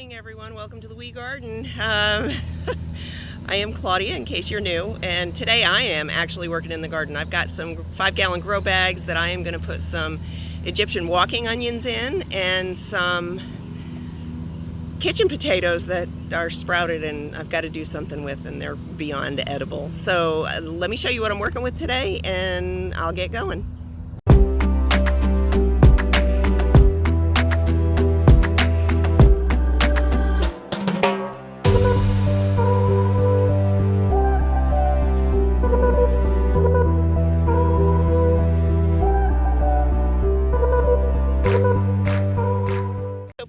morning, everyone. Welcome to the Wee Garden. I am Claudia, in case you're new, and today I am actually working in the garden. I've got some 5-gallon grow bags that I am going to put some Egyptian walking onions in and some kitchen potatoes that are sprouted and I've got to do something with, and they're beyond edible. So let me show you what I'm working with today and I'll get going.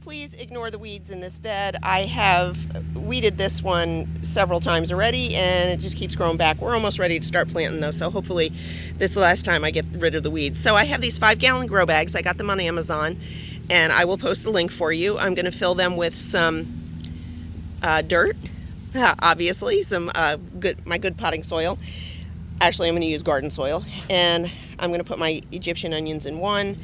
Please ignore the weeds in this bed. I have weeded this one several times already and it just keeps growing back. We're almost ready to start planting though, so hopefully this is the last time I get rid of the weeds. So I have these 5-gallon grow bags. I got them on Amazon and I will post the link for you. I'm going to fill them with some dirt, obviously, some my good potting soil. Actually, I'm going to use garden soil, and I'm going to put my Egyptian onions in one,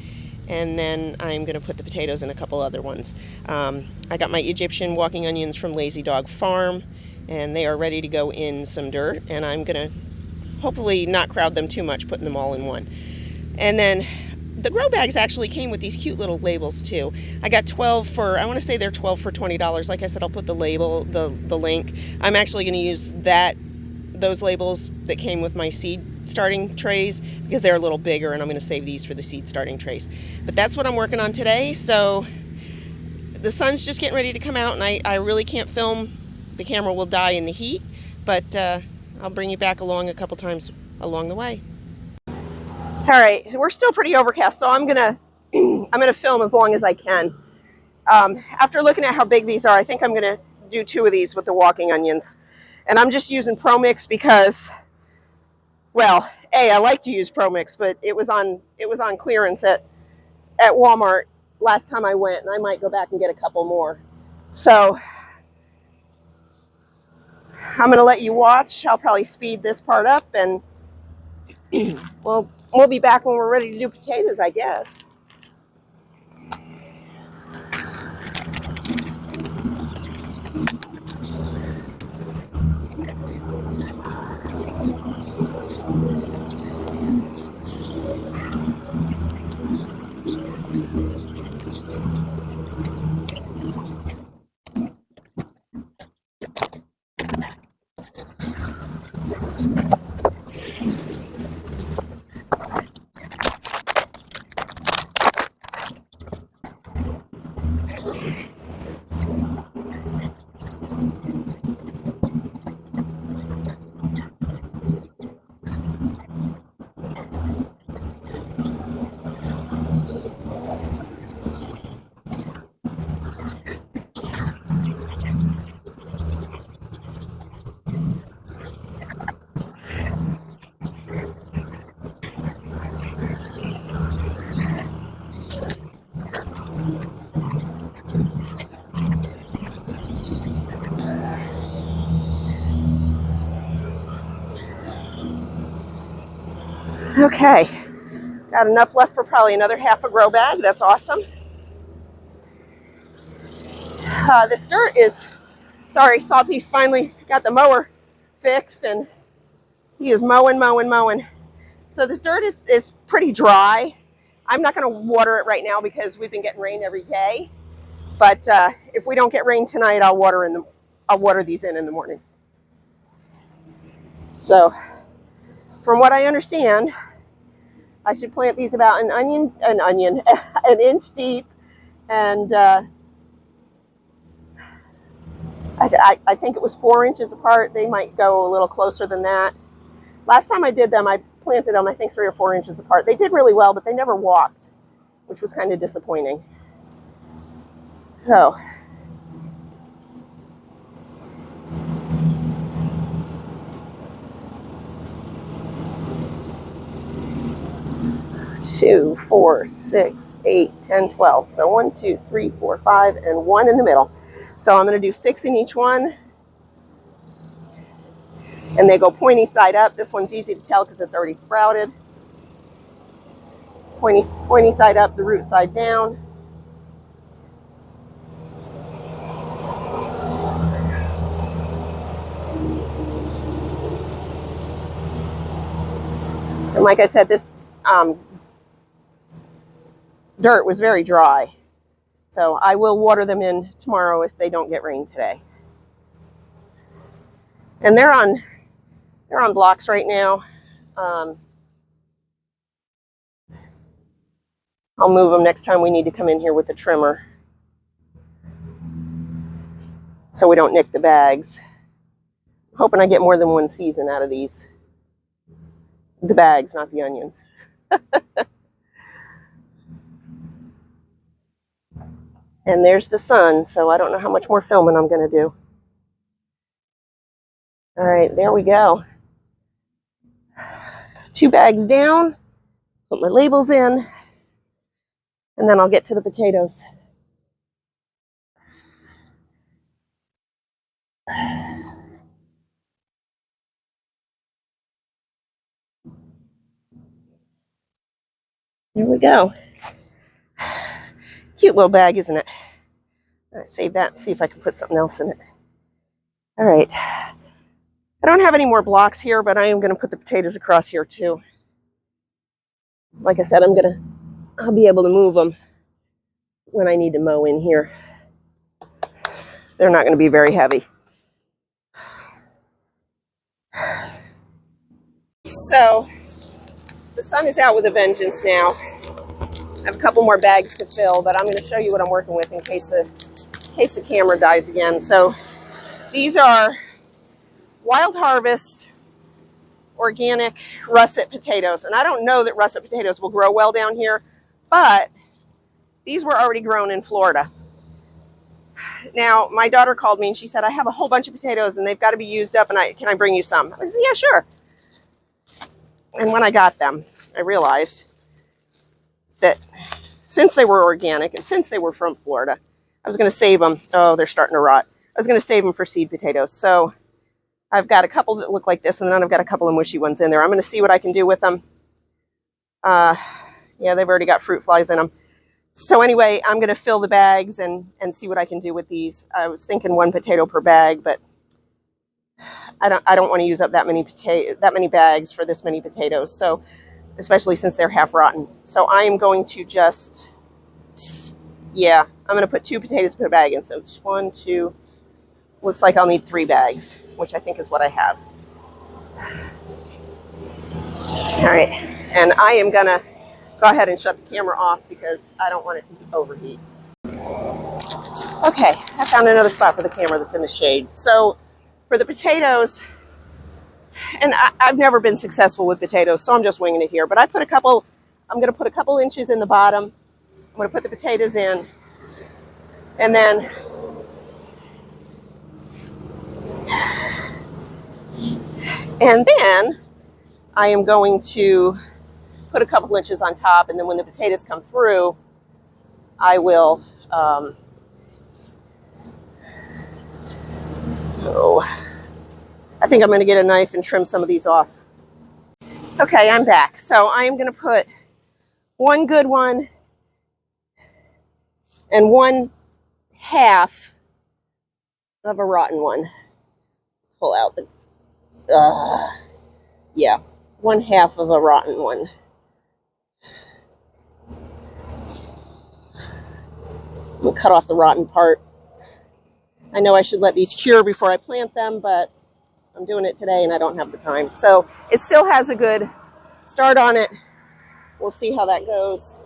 and then I'm going to put the potatoes in a couple other ones. I got my Egyptian walking onions from Lazy Dog Farm, and they are ready to go in some dirt, and I'm going to hopefully not crowd them too much, putting them all in one. And then the grow bags actually came with these cute little labels too. I got 12 for, I want to say they're 12 for $20. Like I said, I'll put the label, the link. I'm actually going to use those labels that came with my seed starting trays because they're a little bigger, and I'm going to save these for the seed starting trays. But that's what I'm working on today. So the sun's just getting ready to come out, and I really can't film. The camera will die in the heat, but I'll bring you back along a couple times along the way. All right, so we're still pretty overcast, so I'm gonna film as long as I can. After looking at how big these are, I think I'm gonna do 2 of these with the walking onions. And I'm just using Pro Mix because, well, I like to use Pro Mix, but it was on clearance at Walmart last time I went, and I might go back and get a couple more. So I'm going to let you watch. I'll probably speed this part up, and we'll be back when we're ready to do potatoes, I guess. Okay, got enough left for probably another half a grow bag. That's awesome. This dirt is, sorry, Salty finally got the mower fixed, and he is mowing. So this dirt is pretty dry. I'm not going to water it right now because we've been getting rain every day. But if we don't get rain tonight, I'll water these in the morning. So, from what I understand, I should plant these about an inch deep, and I think it was 4 inches apart. They might go a little closer than that. Last time I did them, I planted them, I think 3 or 4 inches apart. They did really well, but they never walked, which was kind of disappointing. So, two, 4, 6, 8, 10, 12. So 1, 2, 3, 4, 5, and 1 in the middle. So I'm going to do 6 in each one. And they go pointy side up. This one's easy to tell because it's already sprouted. Pointy side up, the root side down. And like I said, this dirt was very dry. So I will water them in tomorrow if they don't get rain today. And they're on blocks right now. I'll move them next time we need to come in here with the trimmer, so we don't nick the bags. I'm hoping I get more than one season out of these. The bags, not the onions. And there's the sun, so I don't know how much more filming I'm going to do. All right, there we go. 2 bags down, put my labels in, and then I'll get to the potatoes. There we go. Cute little bag, isn't it? All right, save that and see if I can put something else in it. All right. I don't have any more blocks here, but I am going to put the potatoes across here too. Like I said, I'll be able to move them when I need to mow in here. They're not going to be very heavy. So the sun is out with a vengeance now. I have a couple more bags to fill, but I'm going to show you what I'm working with in case the camera dies again. So these are Wild Harvest organic russet potatoes. And I don't know that russet potatoes will grow well down here, but these were already grown in Florida. Now, my daughter called me and she said, I have a whole bunch of potatoes and they've got to be used up, and can I bring you some? I said, yeah, sure. And when I got them, I realized that since they were organic and since they were from Florida, I was going to save them. Oh, they're starting to rot. I was going to save them for seed potatoes. So I've got a couple that look like this, and then I've got a couple of mushy ones in there. I'm going to see what I can do with them. Yeah, they've already got fruit flies in them. So anyway, I'm going to fill the bags and see what I can do with these. I was thinking 1 potato per bag, but I don't want to use up that many bags for this many potatoes. So, especially since they're half rotten. So I am going to just, I'm going to put 2 potatoes per bag in. So it's 1, 2, looks like I'll need 3 bags, which I think is what I have. All right, and I am going to go ahead and shut the camera off because I don't want it to overheat. Okay, I found another spot for the camera that's in the shade. So for the potatoes, and I've never been successful with potatoes, so I'm just winging it here. But I'm going to put a couple inches in the bottom. I'm going to put the potatoes in. And then I am going to put a couple inches on top. And then when the potatoes come through, I will, I think I'm going to get a knife and trim some of these off. Okay, I'm back. So I am going to put 1 good one and 1/2 of a rotten one. Pull out the, 1/2 of a rotten one. I'm going to cut off the rotten part. I know I should let these cure before I plant them, but I'm doing it today and I don't have the time. So it still has a good start on it. We'll see how that goes.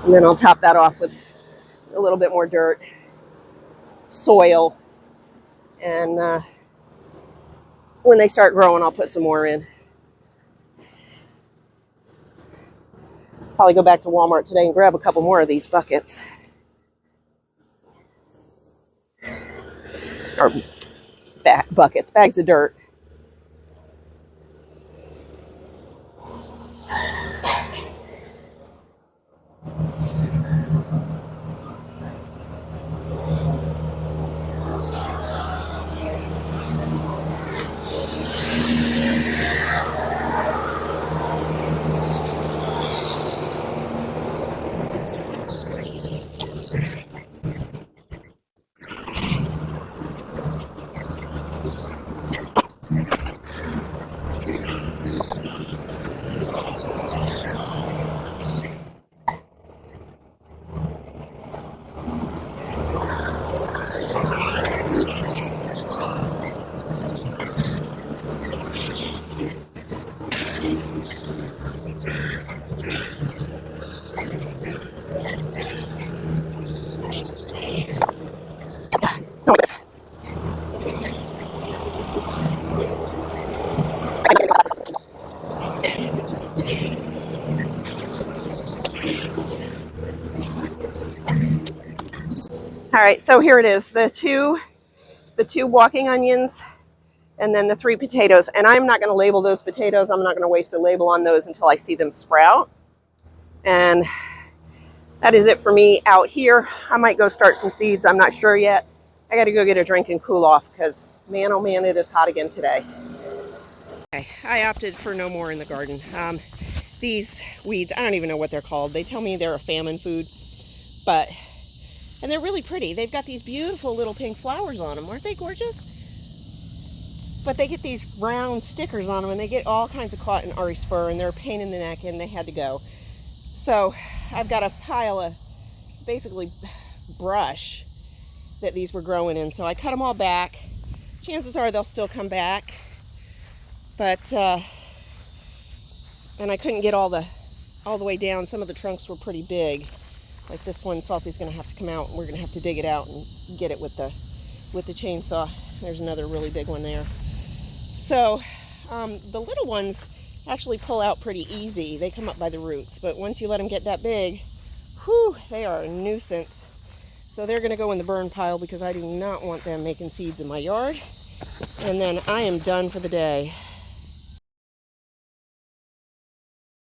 And then I'll top that off with a little bit more dirt, soil, and when they start growing, I'll put some more in. Probably go back to Walmart today and grab a couple more of these buckets. Or bags of dirt. All right, so here it is, the two walking onions and then the 3 potatoes. And I'm not going to label those potatoes. I'm not going to waste a label on those until I see them sprout. And that is it for me out here. I might go start some seeds. I'm not sure yet. I got to go get a drink and cool off because, man, oh man, it is hot again today. Okay, I opted for no more in the garden. These weeds, I don't even know what they're called. They tell me they're a famine food, and they're really pretty. They've got these beautiful little pink flowers on them. Aren't they gorgeous? But they get these brown stickers on them, and they get all kinds of caught in Ari's fur, and they're a pain in the neck, and they had to go. So I've got a pile of, it's basically brush that these were growing in. So I cut them all back. Chances are they'll still come back. But, and I couldn't get all the way down. Some of the trunks were pretty big. Like this one, Salty's gonna have to come out, and we're gonna have to dig it out and get it with the chainsaw. There's another really big one there. So the little ones actually pull out pretty easy. They come up by the roots, but once you let them get that big, whew, they are a nuisance. So they're gonna go in the burn pile because I do not want them making seeds in my yard. And then I am done for the day.